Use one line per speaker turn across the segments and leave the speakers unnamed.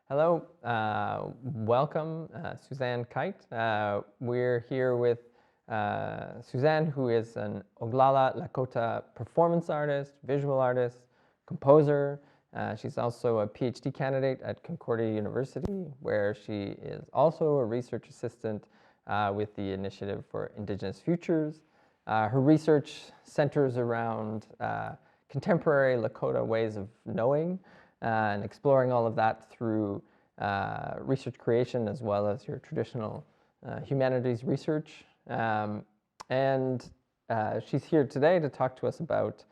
Hello, welcome, Suzanne Kite. We're here with Suzanne, who is an Oglala Lakota performance artist, visual artist, composer. She's also a PhD candidate at Concordia University, where she is also a research assistant with the Initiative for Indigenous Futures. Her research centers around contemporary Lakota ways of knowing, and exploring all of that through research creation as well as your traditional humanities research. And she's here today to talk to us about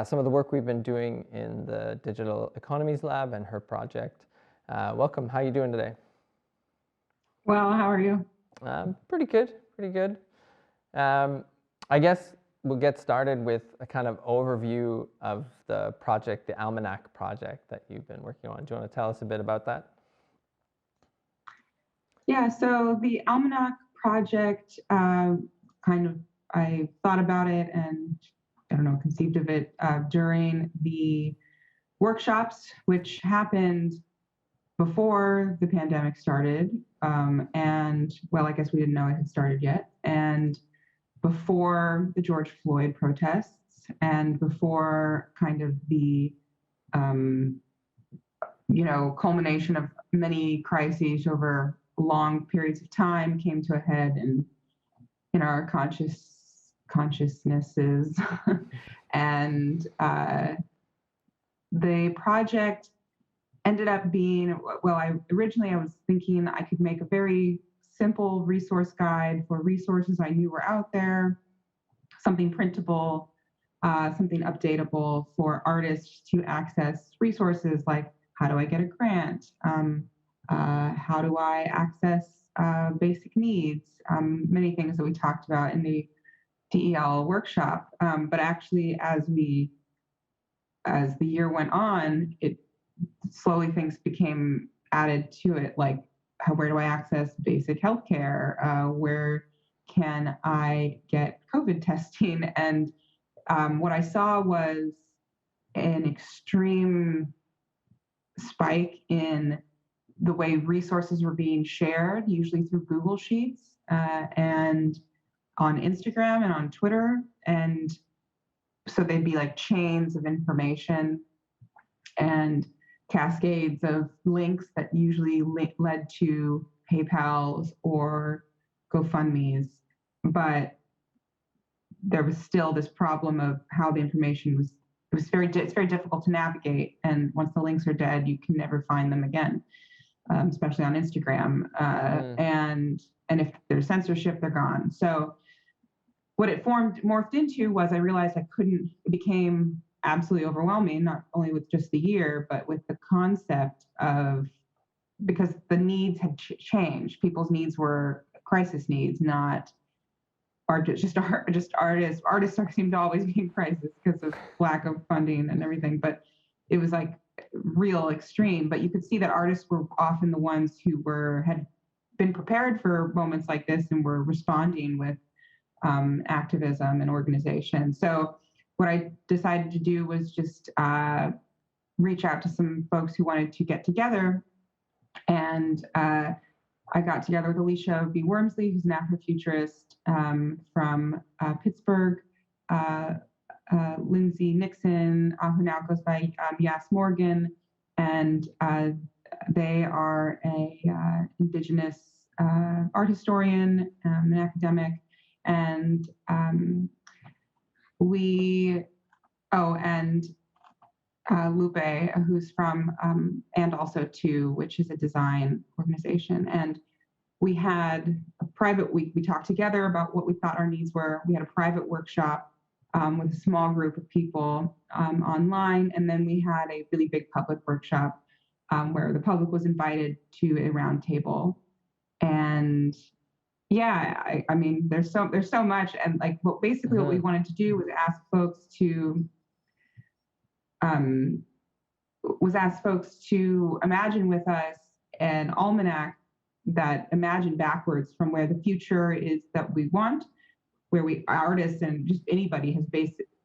some of the work we've been doing in the Digital Economies Lab and her project. Welcome. How are you doing today?
Well, how are you?
Pretty good, pretty good. I guess we'll get started with a kind of overview of the project, the Almanac project that you've been working on. Do you want to tell us a bit about that?
Yeah, so the Almanac project, I thought about it and conceived of it during the workshops, which happened before the pandemic started. I guess we didn't know it had started yet. And before the George Floyd protests and before kind of the culmination of many crises over long periods of time came to a head in our consciousnesses. And the project ended up being, originally I was thinking I could make a very simple resource guide for resources I knew were out there, something printable, something updatable for artists to access resources like how do I get a grant? How do I access basic needs? Many things that we talked about in the DEL workshop. But actually, as the year went on, it slowly things became added to it, like where do I access basic healthcare? Where can I get COVID testing? And what I saw was an extreme spike in the way resources were being shared, usually through Google Sheets and on Instagram and on Twitter. And so they'd be like chains of information and cascades of links that usually led to PayPal's or GoFundMe's. But there was still this problem of how the information was. It's very difficult to navigate, and once the links are dead, you can never find them again, especially on Instagram. And if there's censorship, they're gone. So what it morphed into was I realized I couldn't. It became absolutely overwhelming, not only with just the year, but with the concept of, because the needs had changed. People's needs were crisis needs, not artists. Artists seem to always be in crisis because of lack of funding and everything, but it was like real extreme. But you could see that artists were often the ones who had been prepared for moments like this and were responding with activism and organization. So what I decided to do was just reach out to some folks who wanted to get together. And I got together with Alisha B. Wormsley, who's an Afrofuturist from Pittsburgh, Lindsay Nixon, who now goes by Jas Morgan, and they are a Indigenous art historian, an academic, and Lupe, who's from, and also TOO, which is a design organization. And we had a private week. We talked together about what we thought our needs were. We had a private workshop with a small group of people online. And then we had a really big public workshop where the public was invited to a round table. And yeah, I mean, there's so much. And like what we wanted to do was ask folks to imagine with us an almanac that imagined backwards from where the future is that we want, where we artists and just anybody has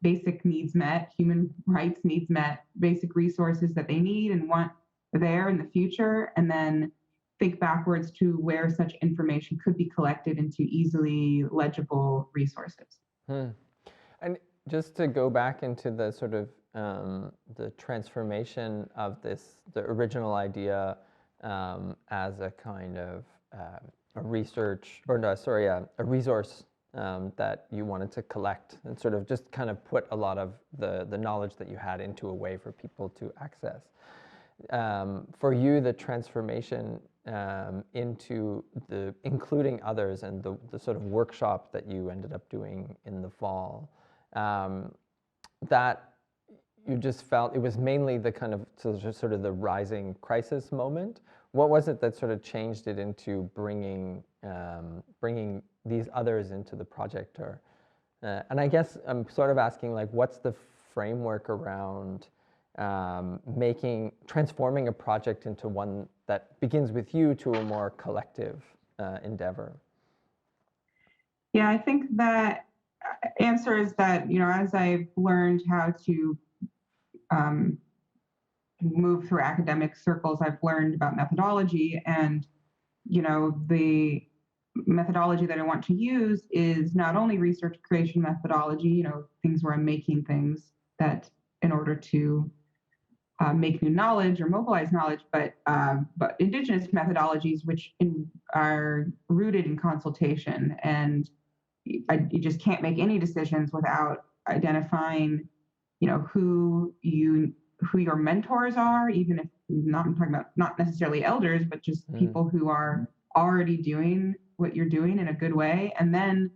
basic needs met, human rights needs met, basic resources that they need and want there in the future, and then think backwards to where such information could be collected into easily legible resources.
And just to go back into the sort of the transformation of this, the original idea as a kind of a research, or no, sorry, a resource that you wanted to collect and sort of just kind of put a lot of the knowledge that you had into a way for people to access. For you, the transformation into the including others and the sort of workshop that you ended up doing in the fall, that you just felt it was mainly the kind of sort of the rising crisis moment. What was it that sort of changed it into bringing these others into the project? Or and I guess I'm sort of asking, like, what's the framework around transforming a project into one that begins with you to a more collective endeavor?
Yeah, I think that answer is that, as I've learned how to move through academic circles, I've learned about methodology, and the methodology that I want to use is not only research creation methodology, things where I'm making things that in order to make new knowledge or mobilize knowledge, but indigenous methodologies which are rooted in consultation, and you just can't make any decisions without identifying, who your mentors are, even if I'm talking about not necessarily elders, but just people who are already doing what you're doing in a good way, and then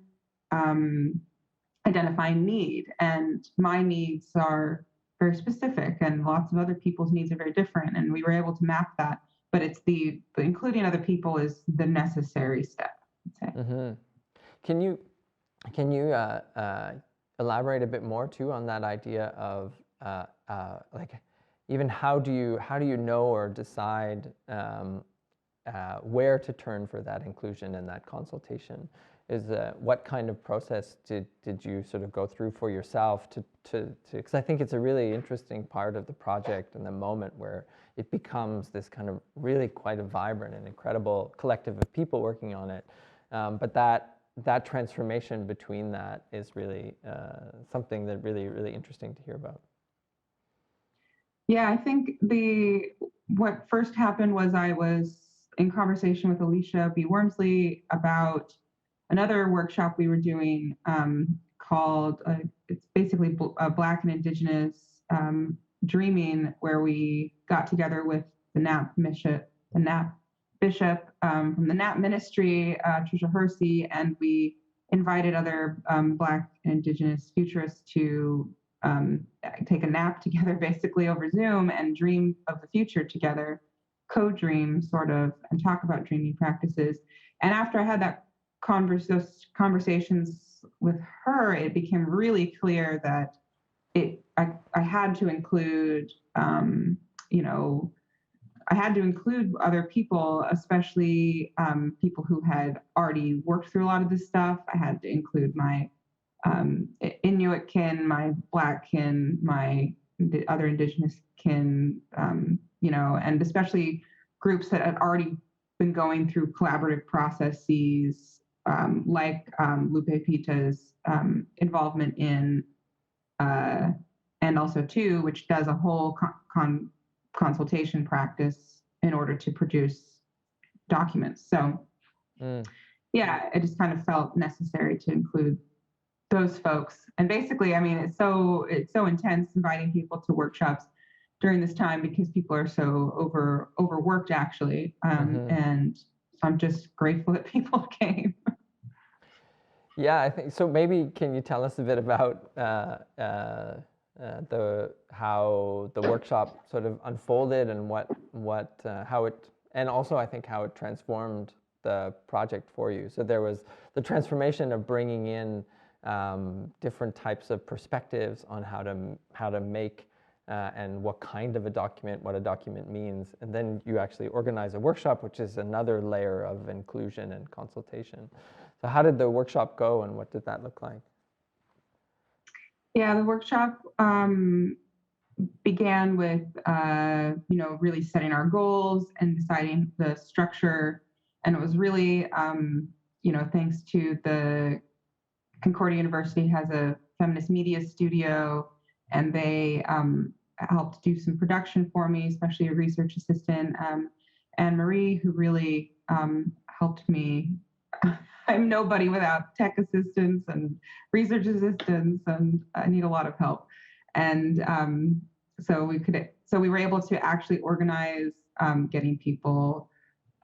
identifying need. And my needs are very specific, and lots of other people's needs are very different, and we were able to map that. But it's the including other people is the necessary step, I'd say.
Mm-hmm. Can you elaborate a bit more too on that idea of like, even how do you know or decide where to turn for that inclusion and that consultation? What kind of process did you sort of go through for yourself because I think it's a really interesting part of the project and the moment where it becomes this kind of really quite a vibrant and incredible collective of people working on it, but that transformation between that is really something that really interesting to hear about.
Yeah, I think what first happened was I was in conversation with Alisha B. Wormsley about another workshop we were doing called, it's basically Black and Indigenous dreaming, where we got together with the NAP bishop from the NAP ministry, Trisha Hersey, and we invited other Black and Indigenous futurists to take a nap together, basically over Zoom, and dream of the future together, co-dream sort of, and talk about dreaming practices. And after I had those conversations with her, it became really clear that I had to include, I had to include other people, especially people who had already worked through a lot of this stuff. I had to include my Inuit kin, my Black kin, my other Indigenous kin, and especially groups that had already been going through collaborative processes, like Lupe Pérez's involvement in, and also too, which does a whole consultation practice in order to produce documents. So yeah, it just kind of felt necessary to include those folks. And basically, I mean, it's so intense inviting people to workshops during this time because people are so overworked, actually. And so I'm just grateful that people came.
Yeah, I think so. Maybe can you tell us a bit about how the workshop sort of unfolded and how it, and also I think how it transformed the project for you. So there was the transformation of bringing in different types of perspectives on how to make and what kind of a document, what a document means, and then you actually organize a workshop, which is another layer of inclusion and consultation. So how did the workshop go, and what did that look like?
Yeah, the workshop began with, really setting our goals and deciding the structure. And it was really, thanks to the Concordia University has a feminist media studio, and they helped do some production for me, especially a research assistant, Anne Marie, who really helped me. I'm nobody without tech assistants and research assistants, and I need a lot of help. And so we were able to actually organize getting people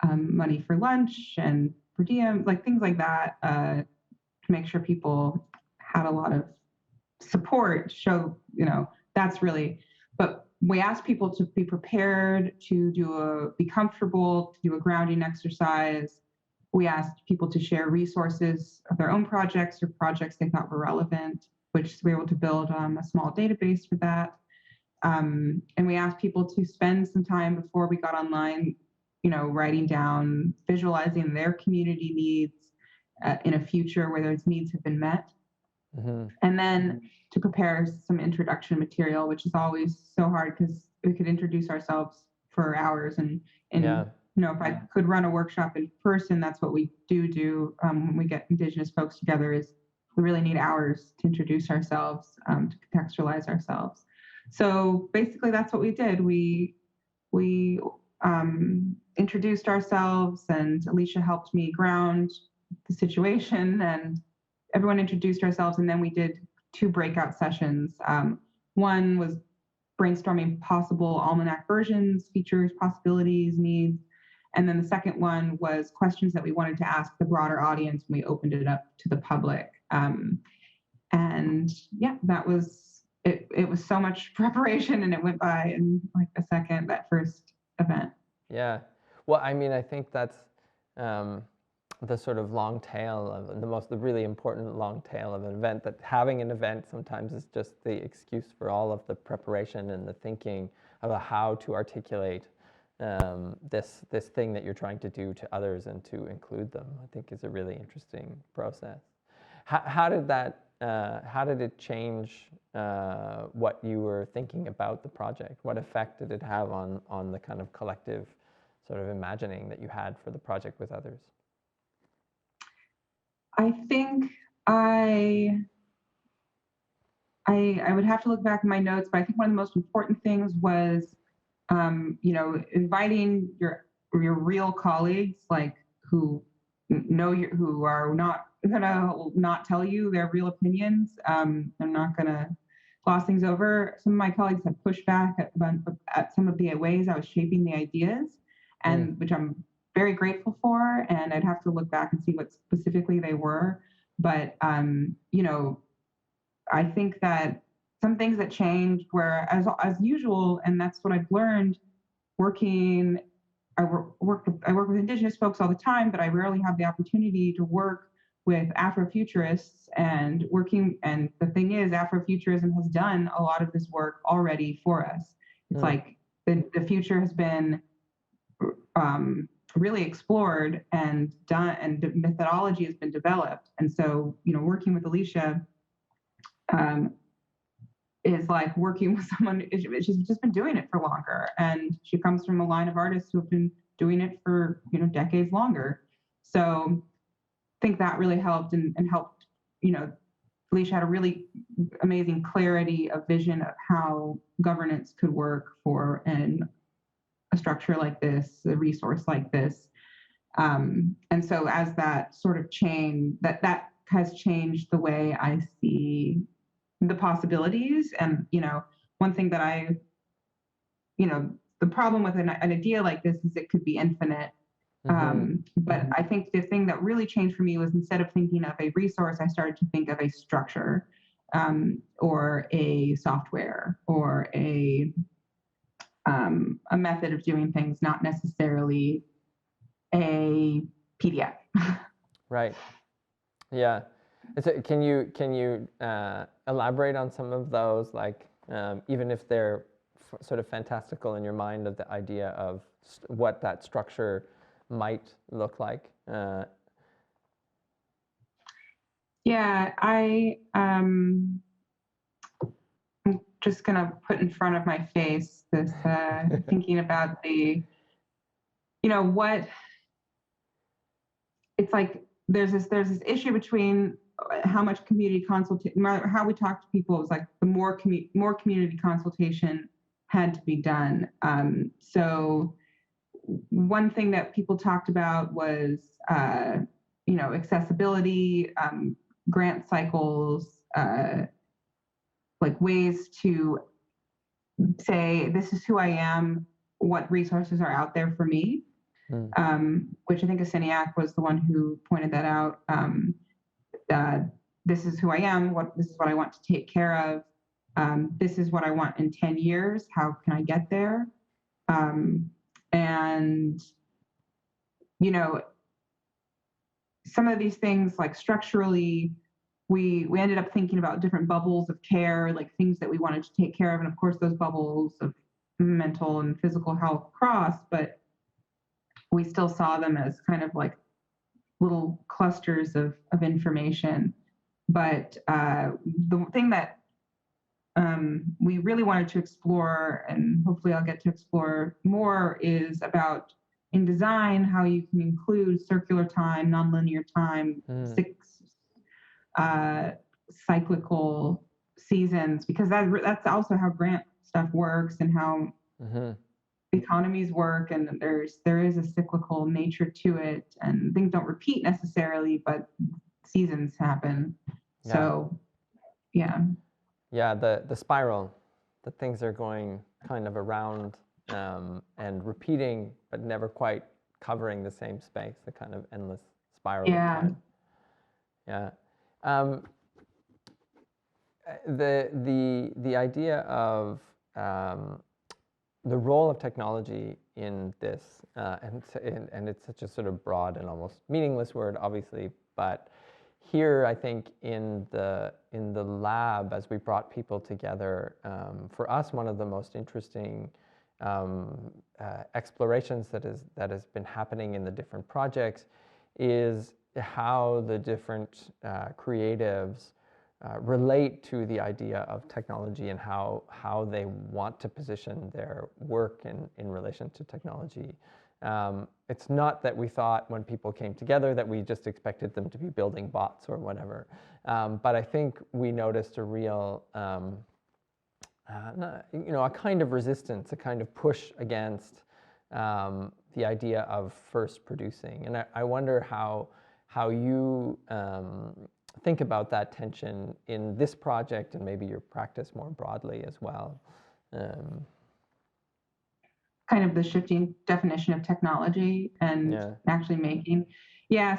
money for lunch and per diem, like things like that, to make sure people had a lot of support. Show, that's really. But we asked people to be prepared to be comfortable, to do a grounding exercise. We asked people to share resources of their own projects or projects they thought were relevant, which we were able to build a small database for that. And we asked people to spend some time before we got online, writing down, visualizing their community needs in a future where those needs have been met. Mm-hmm. And then to prepare some introduction material, which is always so hard because we could introduce ourselves for hours. And yeah. If I could run a workshop in person, that's what we do when we get Indigenous folks together, is we really need hours to introduce ourselves, to contextualize ourselves. So basically that's what we did. We introduced ourselves, and Alisha helped me ground the situation, and everyone introduced ourselves, and then we did 2 breakout sessions. One was brainstorming possible Almanac versions, features, possibilities, needs. And then the second one was questions that we wanted to ask the broader audience when we opened it up to the public. And yeah, that was, it was so much preparation, and it went by in like a second, that first event.
Yeah. Well, I mean, I think that's the sort of long tail of the really important long tail of an event, that having an event sometimes is just the excuse for all of the preparation and the thinking about how to articulate this thing that you're trying to do to others and to include them. I think is a really interesting process. How did it change what you were thinking about the project? What effect did it have on the kind of collective sort of imagining that you had for the project with others?
I think I would have to look back in my notes, but I think one of the most important things was, inviting your real colleagues, like who are not gonna not tell you their real opinions. They're not gonna gloss things over. Some of my colleagues have pushed back at some of the ways I was shaping the ideas, and which I'm very grateful for. And I'd have to look back and see what specifically they were. But I think that some things that changed were as usual, and that's what I've learned working. I work with Indigenous folks all the time, but I rarely have the opportunity to work with Afrofuturists and working. And the thing is, Afrofuturism has done a lot of this work already for us. It's like the future has been really explored and done, and the methodology has been developed. And so, working with Alisha is like working with someone. She's just been doing it for longer, and she comes from a line of artists who have been doing it for decades longer. So I think that really helped and helped. Alisha had a really amazing clarity of vision of how governance could work for a structure like this, a resource like this. And so as that sort of chain, that has changed the way I see the possibilities. And, one thing that the problem with an idea like this is it could be infinite. But I think the thing that really changed for me was, instead of thinking of a resource, I started to think of a structure, or a software, or a method of doing things, not necessarily a PDF.
Right. Yeah. Can you elaborate on some of those, like even if they're sort of fantastical in your mind, of the idea of what that structure might look like? Yeah,
I'm just going to put in front of my face this thinking about the, what it's like. There's this issue between how much community consultation, how we talk to people. It was like the more community consultation had to be done. So one thing that people talked about was, accessibility, grant cycles, like ways to say, this is who I am, what resources are out there for me, which I think Asiniak was the one who pointed that out. This is who I am, this is what I want to take care of. This is what I want in 10 years. How can I get there? And, some of these things, like structurally, we ended up thinking about different bubbles of care, like things that we wanted to take care of. And of course, those bubbles of mental and physical health crossed, but we still saw them as kind of like little clusters of information. But the thing that we really wanted to explore, and hopefully I'll get to explore more, is about in design how you can include circular time, nonlinear time, cyclical seasons, because that's also how grant stuff works and how economies work, and there is a cyclical nature to it, and things don't repeat necessarily, but seasons happen. So
the spiral, that things are going kind of around and repeating, but never quite covering the same space, the kind of endless spiral of time. The idea of the role of technology in this, and it's such a sort of broad and almost meaningless word, obviously, but here I think in the lab, as we brought people together, for us one of the most interesting explorations that has been happening in the different projects is how the different creatives relate to the idea of technology and how they want to position their work in relation to technology. It's not that we thought when people came together that we just expected them to be building bots or whatever, but I think we noticed a real, a kind of resistance, a kind of push against the idea of first producing. And I wonder how you think about that tension in this project and maybe your practice more broadly as well.
Kind of the shifting definition of technology and actually making.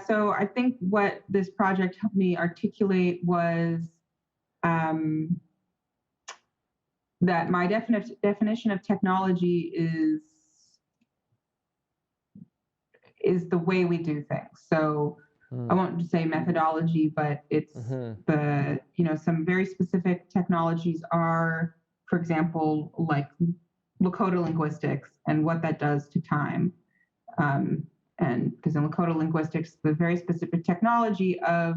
So I think what this project helped me articulate was that my definition of technology is the way we do things. So I won't say methodology, but it's some very specific technologies are, for example, like Lakota linguistics and what that does to time. And because in Lakota linguistics, the very specific technology of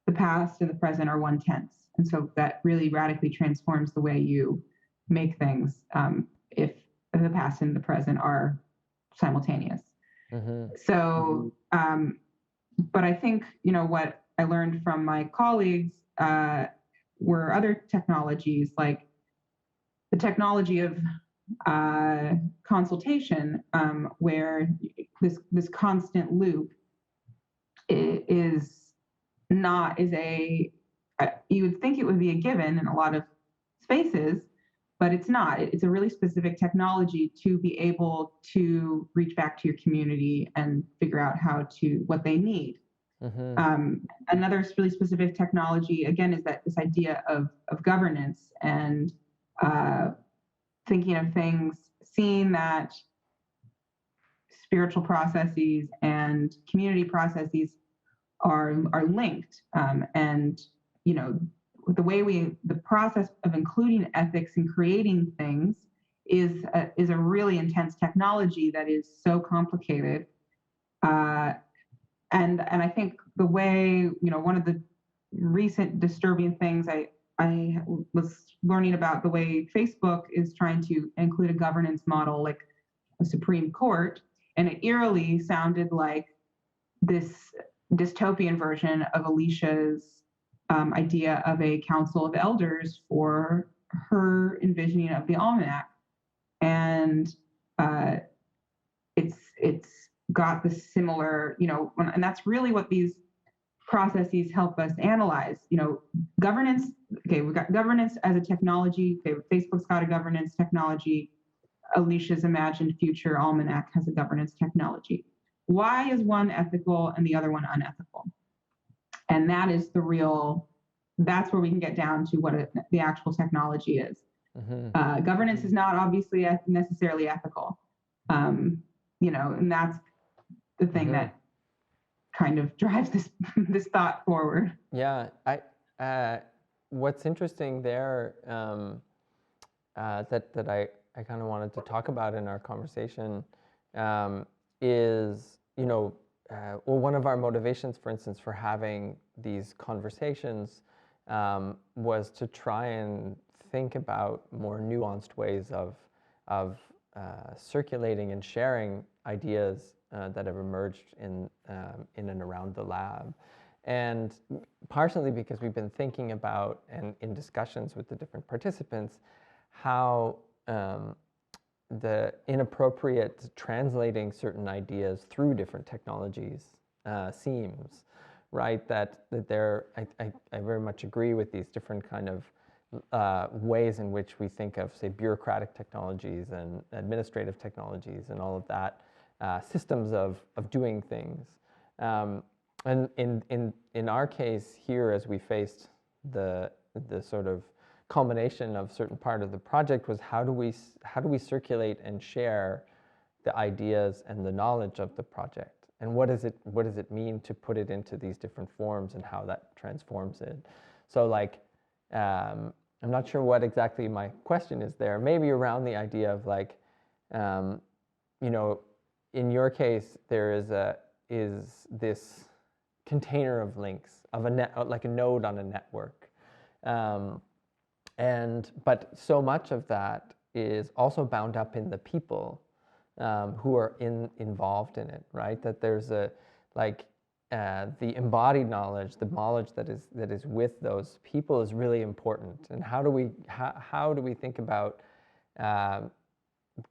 the past and the present are one tense. And so that really radically transforms the way you make things if the past and the present are simultaneous. So, but I think, what I learned from my colleagues were other technologies, like the technology of consultation, where this constant loop is you would think it would be a given in a lot of spaces, but it's not. It's a really specific technology to be able to reach back to your community and figure out what they need. Another really specific technology, again, is that this idea of governance and thinking of things, seeing that spiritual processes and community processes are linked, and the process of including ethics and creating things is a really intense technology that is so complicated. And I think the way, one of the recent disturbing things I was learning about the way Facebook is trying to include a governance model like a Supreme Court, and it eerily sounded like this dystopian version of Alicia's idea of a council of elders for her envisioning of the Almanac. And it's got the similar, and that's really what these processes help us analyze. Governance. Okay, we've got governance as a technology. Okay, Facebook's got a governance technology. Alicia's imagined future Almanac has a governance technology. Why is one ethical and the other one unethical? And that is that's where we can get down to what the actual technology is. Mm-hmm. Governance is not obviously necessarily ethical. And that's the thing mm-hmm. that kind of drives this thought forward.
Yeah, what's interesting there that I kind of wanted to talk about in our conversation is, one of our motivations, for instance, for having these conversations was to try and think about more nuanced ways of circulating and sharing ideas that have emerged in and around the lab. And partially because we've been thinking about, and in discussions with the different participants, how the inappropriate translating certain ideas through different technologies seems, right? That I very much agree with these different kind of ways in which we think of, say, bureaucratic technologies and administrative technologies and all of that, systems of doing things. And in our case here, as we faced the sort of culmination of certain part of the project, was how do we circulate and share the ideas and the knowledge of the project, and what does it mean to put it into these different forms and how that transforms it. So like I'm not sure what exactly my question is there, maybe around the idea of like in your case there is this container of links of like a node on a network. But so much of that is also bound up in the people who are involved in it, right? That there's the embodied knowledge, the knowledge that is with those people is really important. And how do we think about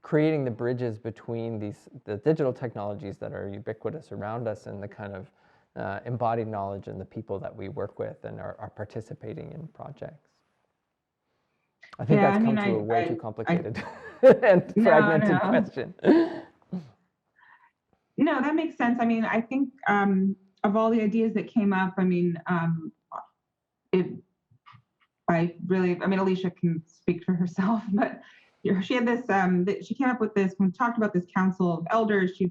creating the bridges between the digital technologies that are ubiquitous around us and the kind of embodied knowledge and the people that we work with and are participating in projects? I think that's come to a way too complicated and fragmented question.
No, that makes sense. I mean, I think of all the ideas that came up, Alisha can speak for herself, but she had this, she came up with this, when we talked about this council of elders, she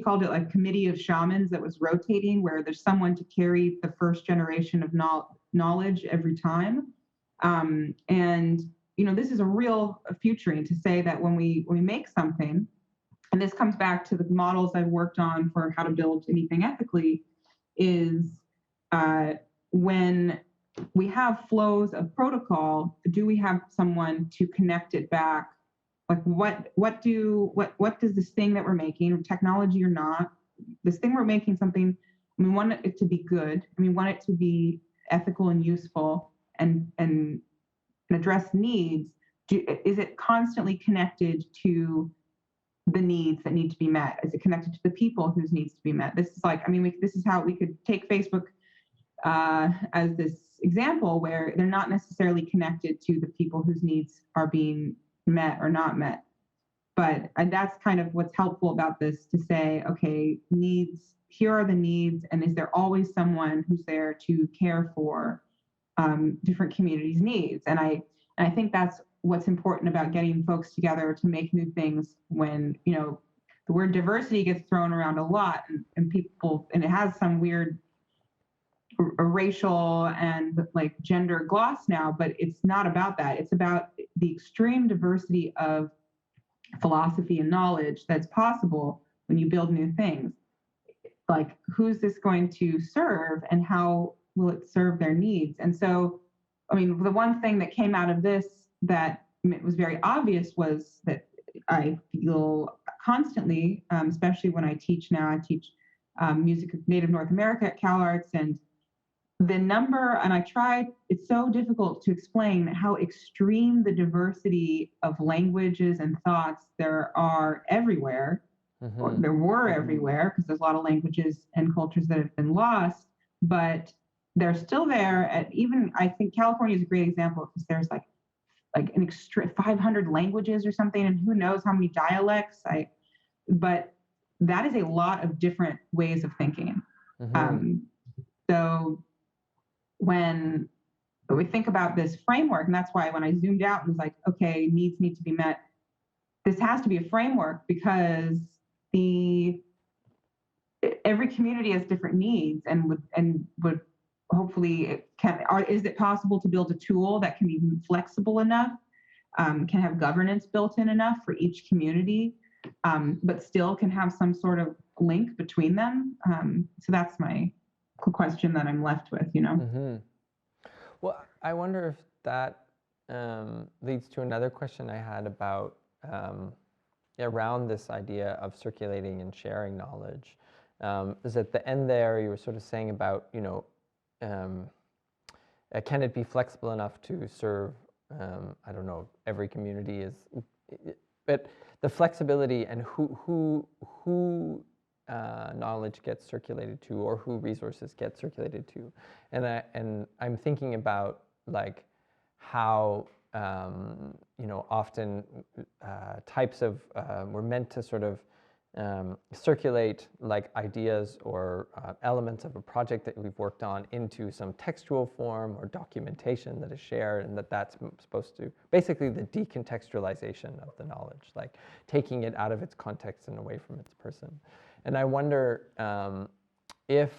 called it like committee of shamans that was rotating, where there's someone to carry the first generation of knowledge every time. And this is a real futuring to say that when we make something, and this comes back to the models I've worked on for how to build anything ethically, is when we have flows of protocol, do we have someone to connect it back? Like what does this thing that we're making, technology or not, this thing we're making something, we want it to be good, and we want it to be ethical and useful and address needs. Is it constantly connected to the needs that need to be met? Is it connected to the people whose needs to be met? This is like, this is how we could take Facebook as this example, where they're not necessarily connected to the people whose needs are being met or not met. But that's kind of what's helpful about this, to say, okay, needs, here are the needs, and is there always someone who's there to care for different communities' needs? And I think that's what's important about getting folks together to make new things, when the word diversity gets thrown around a lot, and it has some weird racial and like gender gloss now, but it's not about that. It's about the extreme diversity of philosophy and knowledge that's possible when you build new things. Like, who's this going to serve, and how will it serve their needs? And so I mean, the one thing that came out of this that was very obvious was that I feel constantly, especially when I teach now, I teach music of Native North America at CalArts, and the number, and I tried, it's so difficult to explain how extreme the diversity of languages and thoughts there are everywhere, or there were everywhere, because there's a lot of languages and cultures that have been lost, but they're still there. At even, I think California is a great example, because there's like an extra 500 languages or something, and who knows how many dialects. But that is a lot of different ways of thinking. So when we think about this framework, and that's why when I zoomed out and was like, okay, needs need to be met, this has to be a framework, because every community has different needs, and would hopefully is it possible to build a tool that can be flexible enough, can have governance built in enough for each community, but still can have some sort of link between them? So that's my question that I'm left with,
Well, I wonder if that leads to another question I had about around this idea of circulating and sharing knowledge. Is at the end there, you were sort of saying about, can it be flexible enough to serve, I don't know, every community is, but the flexibility and who knowledge gets circulated to, or who resources get circulated to, and I'm thinking about like how often types of we're meant to sort of circulate like ideas or elements of a project that we've worked on into some textual form or documentation that is shared, and that's supposed to basically the decontextualization of the knowledge, like taking it out of its context and away from its person. And I wonder if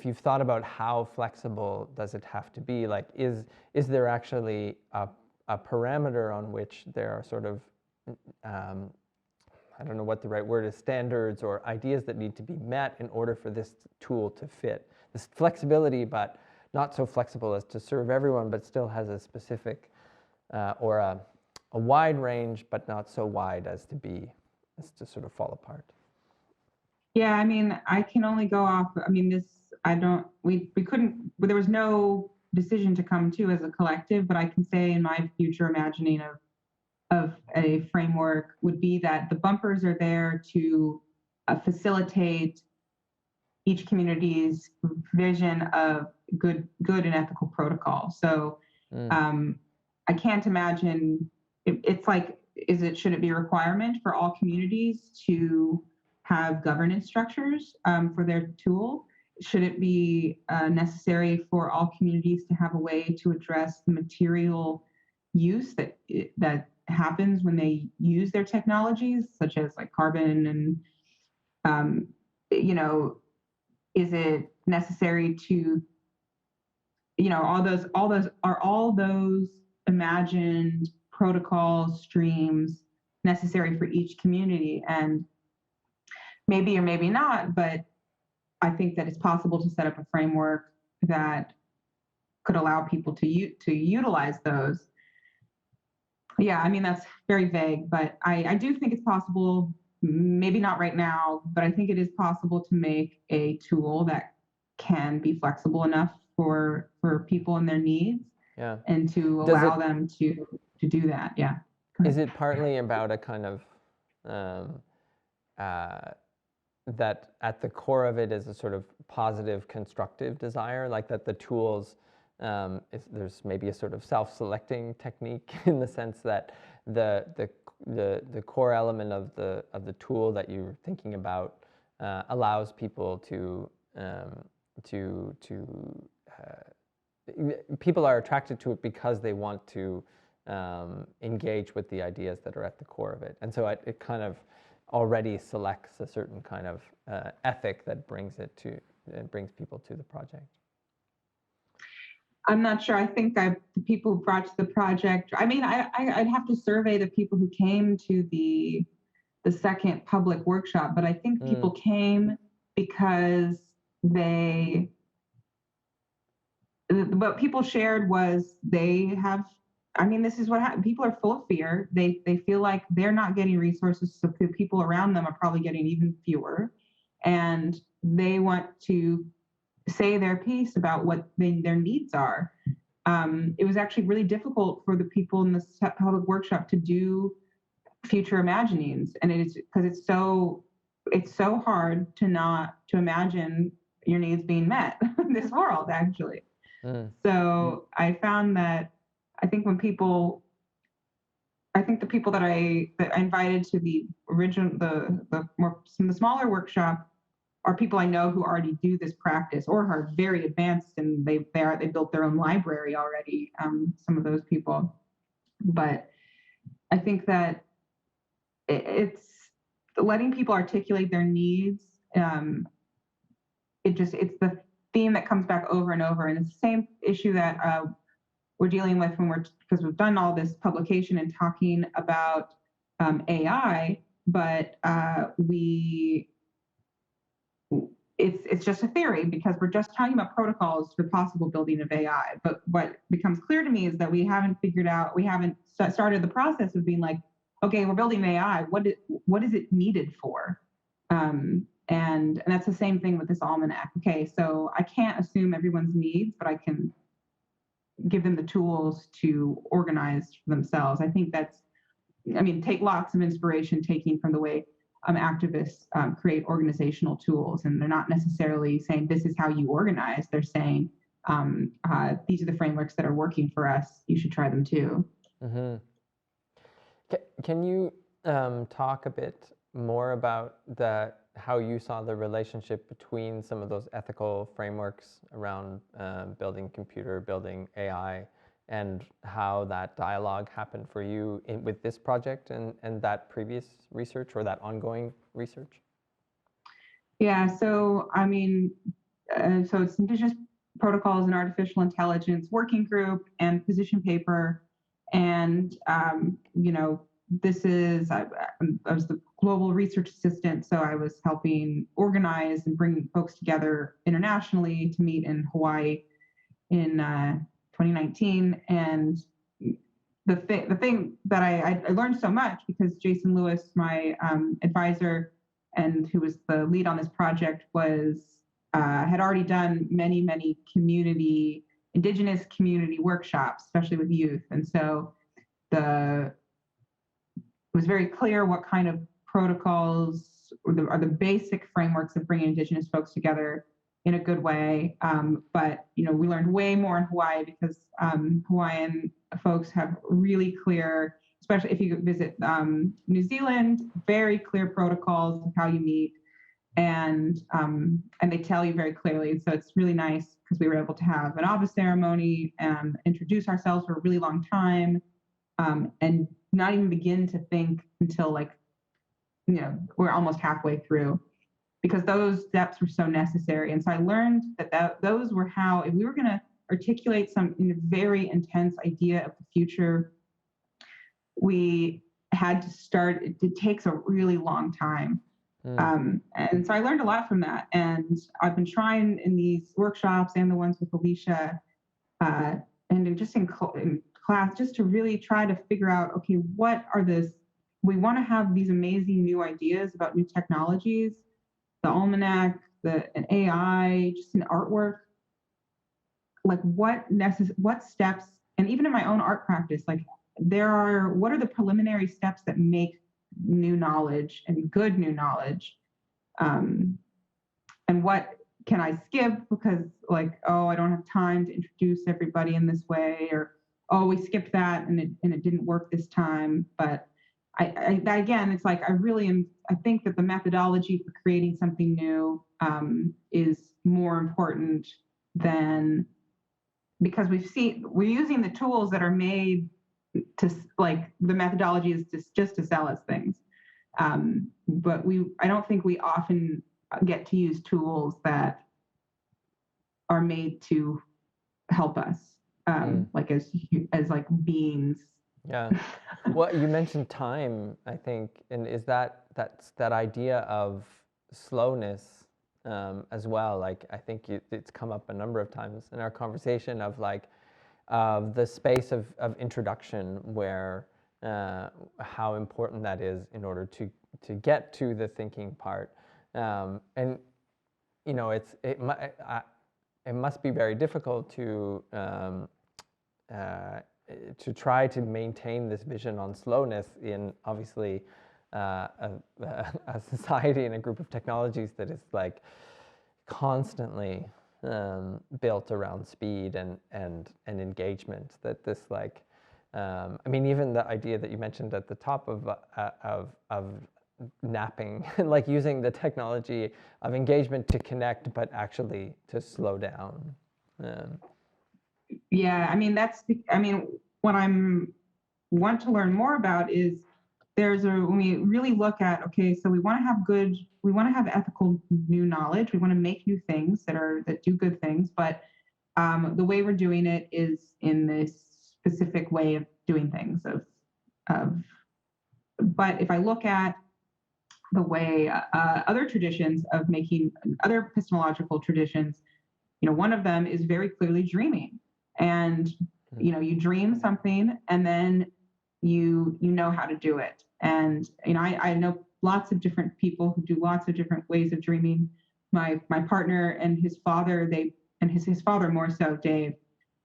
you've thought about how flexible does it have to be, like is there actually a parameter on which there are sort of I don't know what the right word is, standards or ideas that need to be met in order for this tool to fit. This flexibility, but not so flexible as to serve everyone, but still has a specific or a wide range, but not so wide as to sort of fall apart.
Yeah, I mean, I can only go off, we couldn't, there was no decision to come to as a collective, but I can say in my future imagining of a framework would be that the bumpers are there to facilitate each community's vision of good and ethical protocol. So I can't imagine, it's like, should it be a requirement for all communities to have governance structures for their tool? Should it be necessary for all communities to have a way to address the material use that happens when they use their technologies, such as like carbon, and is it necessary to, all those imagined protocol streams necessary for each community? And maybe or maybe not, but I think that it's possible to set up a framework that could allow people to utilize those. Yeah, I mean, that's very vague, but I do think it's possible, maybe not right now, but I think it is possible to make a tool that can be flexible enough for people and their needs, and to allow them to do that. Yeah.
Is it partly about a kind of that at the core of it is a sort of positive, constructive desire, like that the tools, there's maybe a sort of self-selecting technique in the sense that the core element of the tool that you're thinking about allows people to people are attracted to it because they want to engage with the ideas that are at the core of it, and so it kind of already selects a certain kind of ethic that brings people to the project.
I'm not sure. I think the people who brought to the project, I mean, I'd have to survey the people who came to the second public workshop, but I think people came because they what people shared was they have, I mean, this is what happened. People are full of fear. They feel like they're not getting resources, so the people around them are probably getting even fewer, and they want to say their piece about what their needs are. It was actually really difficult for the people in the public workshop to do future imaginings, and it is because it's so hard to imagine your needs being met in this world, actually. So I found that I think the people that I invited to the original, some of the smaller workshop are people I know who already do this practice or are very advanced, and they built their own library already. Some of those people, but I think that it's letting people articulate their needs. It's the theme that comes back over and over, and it's the same issue that we're dealing with because we've done all this publication and talking about AI, but it's just a theory because we're just talking about protocols for possible building of AI. But what becomes clear to me is that we haven't started the process of being like, okay, we're building AI. What is it needed for? And that's the same thing with this almanac. Okay, so I can't assume everyone's needs, but I can give them the tools to organize themselves. I think take lots of inspiration taking from the way activists create organizational tools, and they're not necessarily saying this is how you organize. They're saying these are the frameworks that are working for us. You should try them too.
Mm-hmm. Can you talk a bit more about how you saw the relationship between some of those ethical frameworks around building AI, and how that dialogue happened for you with this project and that previous research or that ongoing research?
Yeah, so I mean, so it's Indigenous Protocols and Artificial Intelligence Working Group and position paper. And, this is, I was the global research assistant, so I was helping organize and bring folks together internationally to meet in Hawaii in 2019. And the thing that I learned so much because Jason Lewis, my advisor, and who was the lead on this project, had already done many Indigenous community workshops, especially with youth. And so it was very clear what kind of protocols are the basic frameworks of bringing Indigenous folks together in a good way. But we learned way more in Hawaii because Hawaiian folks have really clear, especially if you visit New Zealand, very clear protocols of how you meet, and they tell you very clearly. So it's really nice because we were able to have an office ceremony and introduce ourselves for a really long time, and not even begin to think until we're almost halfway through, because those steps were so necessary. And so I learned that those were how, if we were going to articulate some very intense idea of the future, we had to start. It takes a really long time. And so I learned a lot from that. And I've been trying in these workshops and the ones with Alisha, and just in class, just to really try to figure out, okay, we want to have these amazing new ideas about new technologies, the Almanac, an AI, just an artwork. Like what steps, and even in my own art practice, what are the preliminary steps that make new knowledge and good new knowledge? And what can I skip because I don't have time to introduce everybody in this way, or we skipped that and it didn't work this time. But I again, it's like I think that the methodology for creating something new is more important than, because we're using the tools that are made to, the methodology is just to sell us things. But I don't think we often get to use tools that are made to help us, as beings.
Yeah. Well, you mentioned time, I think, and is that's that idea of slowness as well. Like I think it's come up a number of times in our conversation of like the space of introduction where how important that is in order to get to the thinking part. And you know, it must be very difficult to try to maintain this vision on slowness in obviously a society and a group of technologies that is like constantly built around speed and engagement. That this like, I mean, even the idea that you mentioned at the top of napping, like using the technology of engagement to connect, but actually to slow down.
Yeah, I mean, what I'm want to learn more about is when we really look at, okay, so we want to have ethical new knowledge. We want to make new things that do good things, but the way we're doing it is in this specific way of doing things but if I look at the way other traditions of making, other epistemological traditions, you know, one of them is very clearly dreaming. And, you know, you dream something and then you know how to do it. And, you know, I know lots of different people who do lots of different ways of dreaming. My partner and his father, his father more so, Dave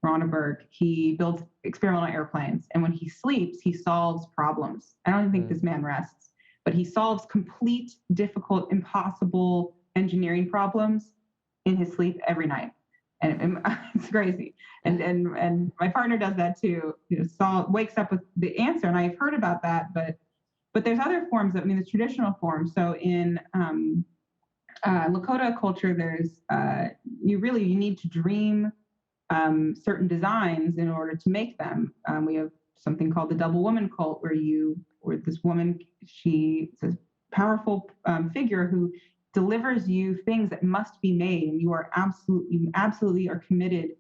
Ronneberg, he builds experimental airplanes. And when he sleeps, he solves problems. I don't think this man rests, but he solves complete, difficult, impossible engineering problems in his sleep every night. And it's crazy. And my partner does that too. You know, wakes up with the answer. And I've heard about that, but there's other forms of, I mean, the traditional forms. So in Lakota culture, there's you need to dream certain designs in order to make them. We have something called the double woman cult, where this woman, she's a powerful figure who delivers you things that must be made, and you absolutely are committed.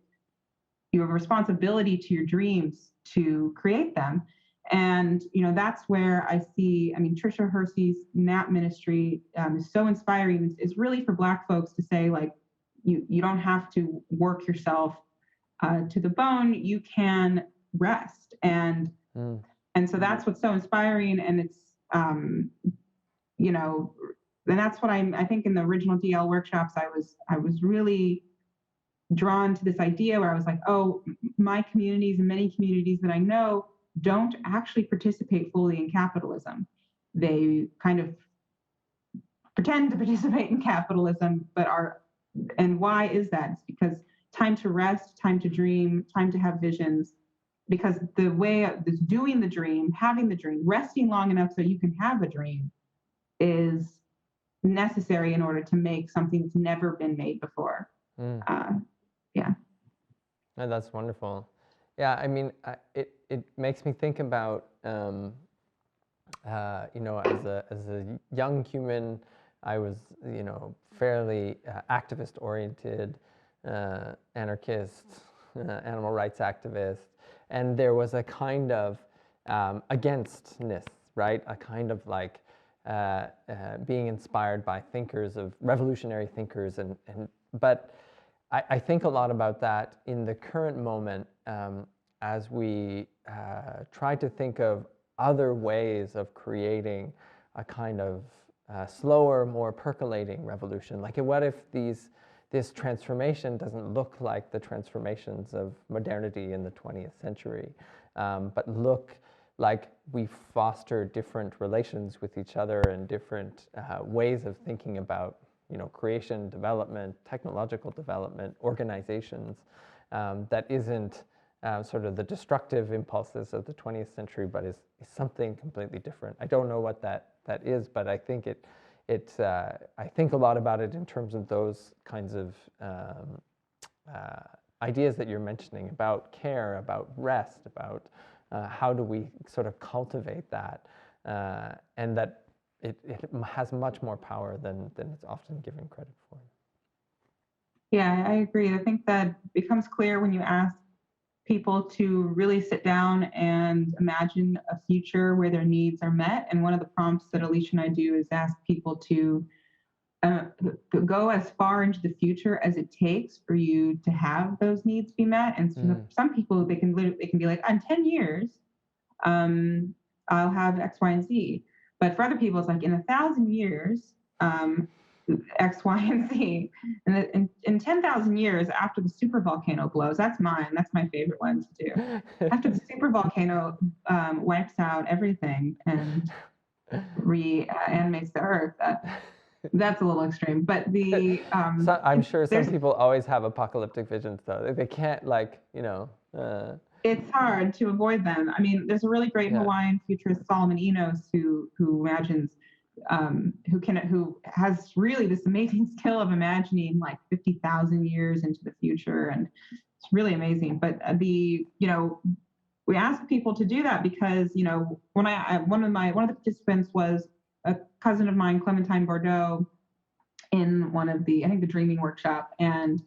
You have a responsibility to your dreams to create them. And, you know, that's where I see, I mean, Tricia Hersey's NAP ministry is so inspiring. It's really for Black folks to say, like, you don't have to work yourself to the bone. You can rest. And so that's what's so inspiring. And it's, you know, and that's what I think in the original DL workshops, I was really drawn to this idea where I was like, oh, my communities and many communities that I know don't actually participate fully in capitalism. They kind of pretend to participate in capitalism, and why is that? It's because time to rest, time to dream, time to have visions, because the way of this doing the dream, having the dream, resting long enough so you can have a dream is necessary in order to make something that's never been made before. Yeah.
Oh, that's wonderful. Yeah, I mean, it makes me think about, you know, as a young human, I was, you know, fairly activist-oriented, anarchist, animal rights activist, and there was a kind of againstness, right? A kind of like being inspired by thinkers, of revolutionary thinkers, but I think a lot about that in the current moment as we try to think of other ways of creating a kind of slower, more percolating revolution. Like, what if this transformation doesn't look like the transformations of modernity in the 20th century, but look like we foster different relations with each other and different ways of thinking about, you know, creation, development, technological development, organizations that isn't sort of the destructive impulses of the 20th century, but is something completely different. I don't know what that is, but I think I think a lot about it in terms of those kinds of ideas that you're mentioning about care, about rest, about how do we sort of cultivate that, and that it has much more power than it's often given credit for.
Yeah, I agree. I think that becomes clear when you ask people to really sit down and imagine a future where their needs are met. And one of the prompts that Alisha and I do is ask people to go as far into the future as it takes for you to have those needs be met. And some people, they can be like, in 10 years, I'll have X, Y, and Z. But for other people, it's like in 1,000 years, X, Y, and Z. And in 10,000 years after the super volcano blows, that's mine. That's my favorite one to do. After the super volcano wipes out everything and reanimates the earth, that's a little extreme. But the
so I'm sure some people always have apocalyptic visions, though. They can't, like, you know.
It's hard to avoid them. I mean, there's a really great Hawaiian futurist, Solomon Enos, who imagines, who has really this amazing skill of imagining like 50,000 years into the future, and it's really amazing. But we ask people to do that because, you know, when one of the participants was a cousin of mine, Clementine Bordeaux, in one of the, I think, the dreaming workshop, and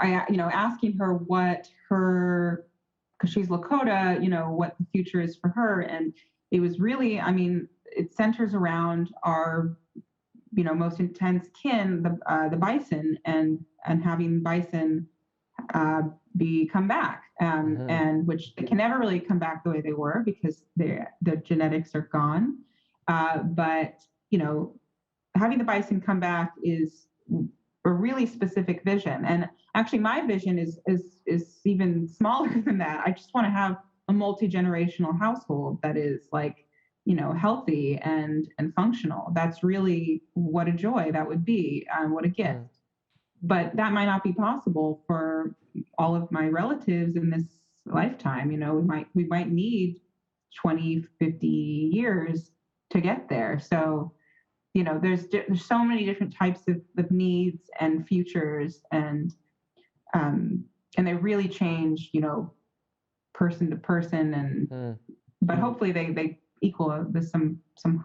asking her what because she's Lakota, you know, what the future is for her. And it was really, I mean, it centers around our, you know, most intense kin, the bison, and having bison come back, and which they can never really come back the way they were because the genetics are gone. But, you know, having the bison come back is a really specific vision. And actually my vision is even smaller than that. I just want to have a multi-generational household that is, like, you know, healthy and functional. That's really what a joy that would be, what a gift. But that might not be possible for all of my relatives in this lifetime. You know, we might need 20, 50 years to get there. So, you know, there's so many different types of needs and futures, and they really change, you know, person to person, and but hopefully they equal this some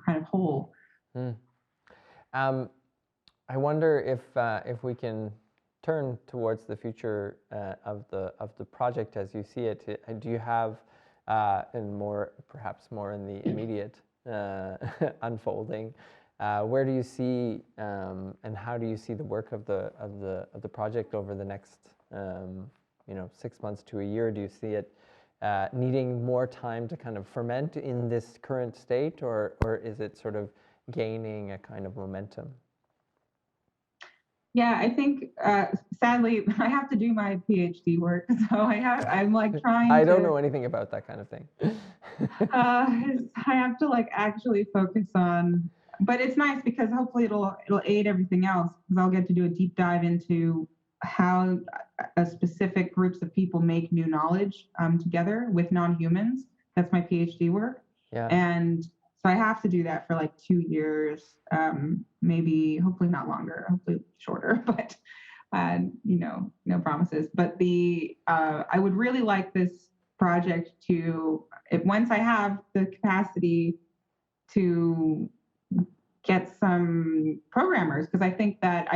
kind of whole.
I wonder if we can turn towards the future of the project as you see it. Do you have, and perhaps more in the immediate unfolding, where do you see and how do you see the work of the project over the next 6 months to a year? Do you see it needing more time to kind of ferment in this current state, or is it sort of gaining a kind of momentum?
Yeah, I think sadly I have to do my PhD work, so I'm like trying.
I don't know anything about that kind of thing.
I have to like actually focus on, but it's nice because hopefully it'll aid everything else, because I'll get to do a deep dive into how specific groups of people make new knowledge together with non-humans. That's my PhD work.
Yeah.
And so I have to do that for like 2 years, maybe, hopefully not longer, hopefully shorter, but no promises. But I would really like this project to, once I have the capacity to get some programmers, because I think that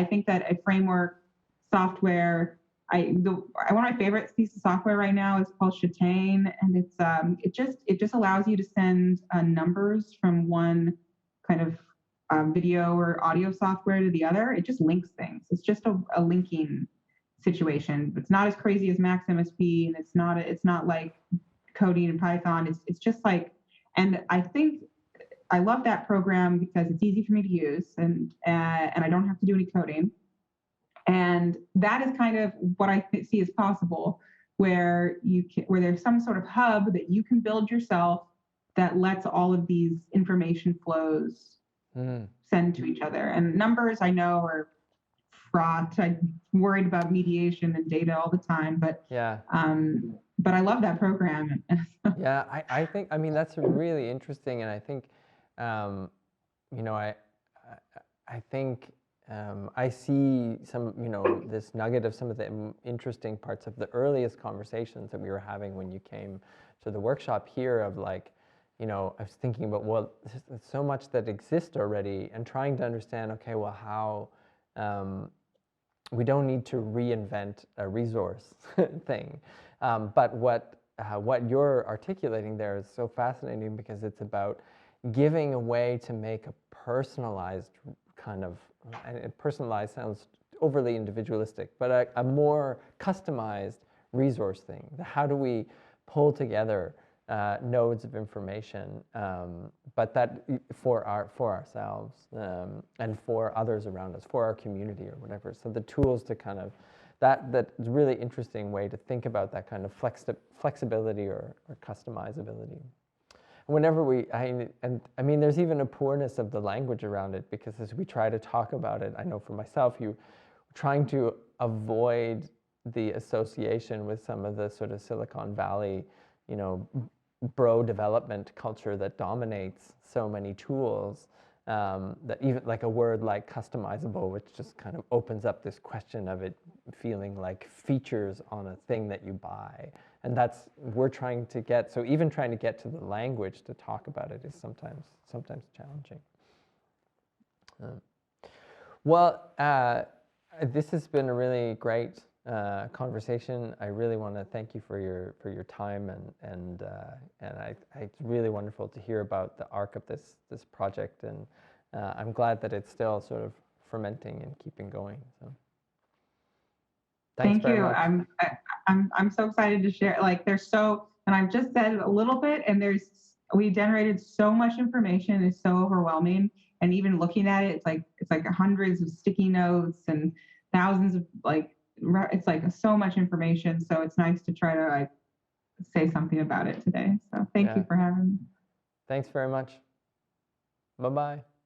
a framework software, one of my favorite pieces of software right now is called Chitane, and it just allows you to send numbers from one kind of video or audio software to the other. It just links things. It's just a linking situation. It's not as crazy as Max MSP, and it's not like coding in Python. It's just like, and I think I love that program because it's easy for me to use, and I don't have to do any coding. And that is kind of what I see as possible, where there's some sort of hub that you can build yourself that lets all of these information flows send to each other. And numbers, I know, are fraught. I'm worried about mediation and data all the time, but
yeah.
But I love that program.
Yeah, I think, I mean, that's really interesting, and I think, I think I see some, this nugget of some of the interesting parts of the earliest conversations that we were having when you came to the workshop here, of like, I was thinking about, well, there's so much that exists already, and trying to understand, okay, well, how we don't need to reinvent a resource thing. But what you're articulating there is so fascinating, because it's about, giving a way to make a personalized kind of, and personalized sounds overly individualistic, but a more customized resource thing. How do we pull together nodes of information, but that for ourselves and for others around us, for our community or whatever. So the tools to kind of, that's a really interesting way to think about that kind of flexibility or customizability. Whenever I mean, there's even a poorness of the language around it, because as we try to talk about it, I know for myself, trying to avoid the association with some of the sort of Silicon Valley, bro development culture that dominates so many tools, that even like a word like customizable, which just kind of opens up this question of it feeling like features on a thing that you buy. And we're trying to get, so even trying to get to the language to talk about it is sometimes challenging. This has been a really great conversation. I really want to thank you for your time, and it's really wonderful to hear about the arc of this project, and I'm glad that it's still sort of fermenting and keeping going. So thanks very much.
I'm so excited to share. Like and I've just said a little bit, and we generated so much information. It's so overwhelming, and even looking at it, it's like hundreds of sticky notes and thousands of it's like so much information. So it's nice to try to say something about it today. So thank you for having me.
Thanks very much. Bye-bye.